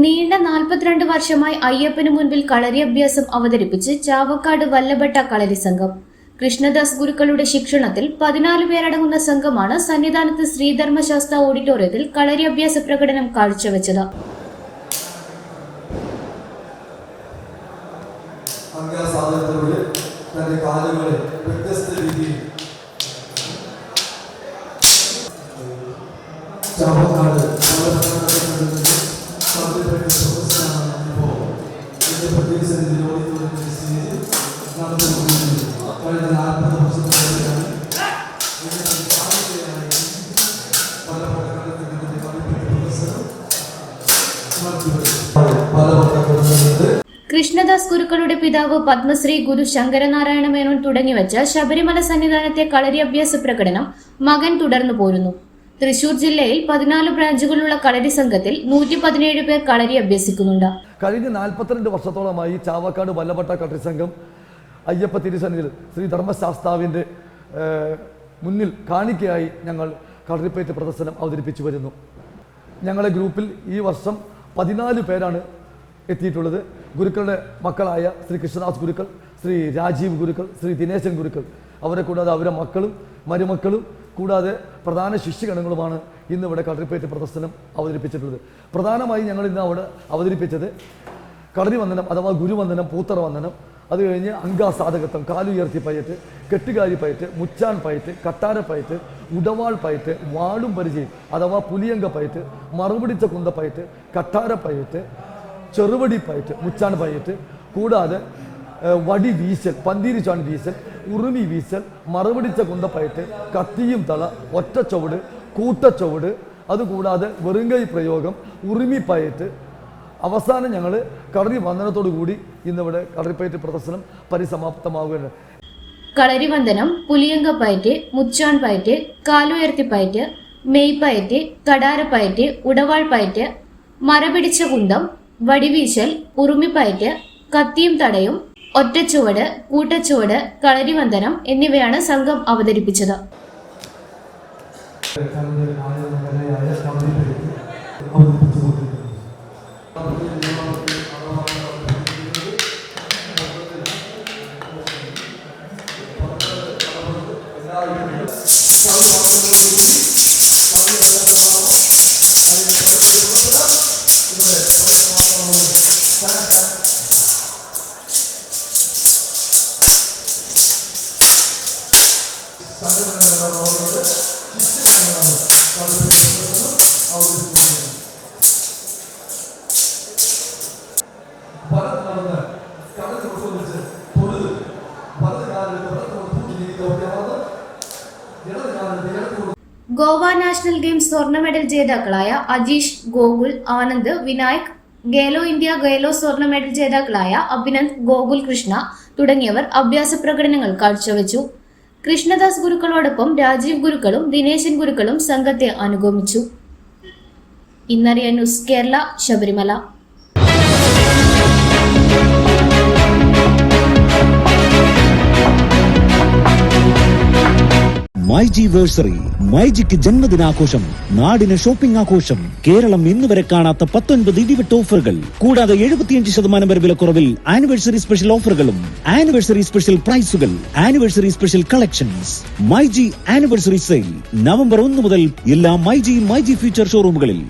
നീണ്ട 42 വർഷമായി അയ്യപ്പന് മുൻപിൽ കളരി അഭ്യാസം അവതരിപ്പിച്ച് ചാവക്കാട് വല്ലഭട്ട കളരി സംഘം. കൃഷ്ണദാസ് ഗുരുക്കളുടെ ശിക്ഷണത്തിൽ 14 പേരടങ്ങുന്ന സംഘമാണ് സന്നിധാനത്ത് ശ്രീധർമ്മശാസ്ത്ര ഓഡിറ്റോറിയത്തിൽ കളരി അഭ്യാസ പ്രകടനം കാഴ്ചവെച്ചത്. കൃഷ്ണദാസ് ഗുരുക്കളുടെ പിതാവ് പത്മശ്രീ ഗുരു ശങ്കരനാരായണ മേനോൻ തുടങ്ങിവെച്ച ശബരിമല സന്നിധാനത്തെ കളരി അഭ്യാസ പ്രകടനം മകൻ തുടർന്നു പോരുന്നു. തൃശൂർ ജില്ലയിൽ 14 ബ്രാഞ്ചുകളുള്ള കളരി സംഘത്തിൽ 117 പേർ കളരി അഭ്യസിക്കുന്നുണ്ട്. കഴിഞ്ഞ 42 വർഷത്തോളമായി ചാവക്കാട് വല്ലഭട്ട കളരി സംഘം അയ്യപ്പ തിരുസന്നിധിയിൽ ശ്രീ ധർമ്മശാസ്താവിൻ്റെ മുന്നിൽ കാണിക്കയായി ഞങ്ങൾ കളരിപ്പയറ്റ് പ്രദർശനം അവതരിപ്പിച്ചു വരുന്നു. ഞങ്ങളുടെ ഗ്രൂപ്പിൽ ഈ വർഷം 14 പേരാണ് എത്തിയിട്ടുള്ളത്. ഗുരുക്കളുടെ മക്കളായ ശ്രീ കൃഷ്ണദാസ് ഗുരുക്കൾ, ശ്രീ രാജീവ് ഗുരുക്കൾ, ശ്രീ ദിനേശൻ ഗുരുക്കൾ, അവരെ കൂടാതെ അവരുടെ മക്കളും മരുമക്കളും കൂടാതെ പ്രധാന ശിഷ്യഗണങ്ങളുമാണ് ഇന്നിവിടെ കളരിപ്പയറ്റ് പ്രദർശനം അവതരിപ്പിച്ചിട്ടുള്ളത്. പ്രധാനമായി ഞങ്ങൾ ഇന്ന് അവിടെ അവതരിപ്പിച്ചത് കളരി വന്ദനം അഥവാ ഗുരുവന്ദനം, പൂത്തറ വന്ദനം, അത് കഴിഞ്ഞ് അംഗാസാധകത്വം, കാലുയർത്തി പയറ്റ്, കെട്ടുകാരി പയറ്റ്, മുച്ചാൻ പയറ്റ്, കട്ടാര പയറ്റ്, ഉടവാൾ പയറ്റ്, വാളും പരിചയം അഥവാ പുലിയങ്ക പയറ്റ്, മറുപിടിച്ച കുന്ത പയറ്റ്, കട്ടാര പയറ്റ്, ചെറുവടി പയറ്റ്, മുച്ചാൻ പയറ്റ്, കൂടാതെ വടി വീശൽ, പന്തീരി ചാൺ വീശൽ, ഉറുമി വീശൽ, മറുപിടിച്ച കുന്തപ്പയറ്റ്, കത്തിയും തള, ഒറ്റച്ചുവട്, കൂട്ടച്ചുവട്, അതുകൂടാതെ വെറുങ്കൈ പ്രയോഗം, ഉറുമി പയറ്റ്. അവസാനം ഞങ്ങൾ കളരി വന്ദനത്തോടു കൂടി ഇന്നിവിടെ കളരിപ്പയറ്റ് പ്രദർശനം പരിസമാപ്തമാവുകയാണ്. കളരി വന്ദനം, പുലിയങ്ക പയറ്റ്, മുച്ചാൻ പയറ്റ്, കാലുയർത്തി പയറ്റ്, മെയ് പയറ്റ്, കടാര പയറ്റ്, ഉടവാൾ പയറ്റ്, മരപിടിച്ച കുന്തം, വടിവീശൽ, ഉറുമി പയറ്റ്, കത്തിയും തടയും, ഒറ്റച്ചുവട്, കൂട്ടച്ചുവട്, കളരിവന്ദനം എന്നിവയാണ് സംഘം അവതരിപ്പിച്ചത്. ഗോവ നാഷണൽ ഗെയിംസ് സ്വർണ്ണ മെഡൽ ജേതാക്കളായ അജീഷ്, ഗോകുൽ, ആനന്ദ്, വിനായക്, ഗേലോ ഇന്ത്യ ഗേലോ സ്വർണ്ണ മെഡൽ ജേതാക്കളായ അഭിനന്ദ്, ഗോകുൽ കൃഷ്ണ തുടങ്ങിയവർ അഭ്യാസ പ്രകടനങ്ങൾ കാഴ്ചവെച്ചു. കൃഷ്ണദാസ് ഗുരുക്കളോടൊപ്പം രാജീവ് ഗുരുക്കളും ദിനേശൻ ഗുരുക്കളും സംഘത്തെ അനുഗമിച്ചു. ഇന്നറിയ ന്യൂസ് കേരള, ശബരിമല. മൈജിവേഴ്സറി, മൈജിക്ക് ജന്മദിനാഘോഷം, നാടിന് ഷോപ്പിംഗ് ആഘോഷം. കേരളം ഇന്നുവരെ കാണാത്ത 19 ഇടിവെട്ട് ഓഫറുകൾ, കൂടാതെ 75% വരെ വിലക്കുറവിൽ ആനിവേഴ്സറി സ്പെഷ്യൽ ഓഫറുകളും, ആനിവേഴ്സറി സ്പെഷ്യൽ പ്രൈസുകൾ, anniversary special collections. MyG anniversary sale November 1 മുതൽ എല്ലാ മൈജി ഫ്യൂച്ചർ ഷോറൂമുകളിൽ.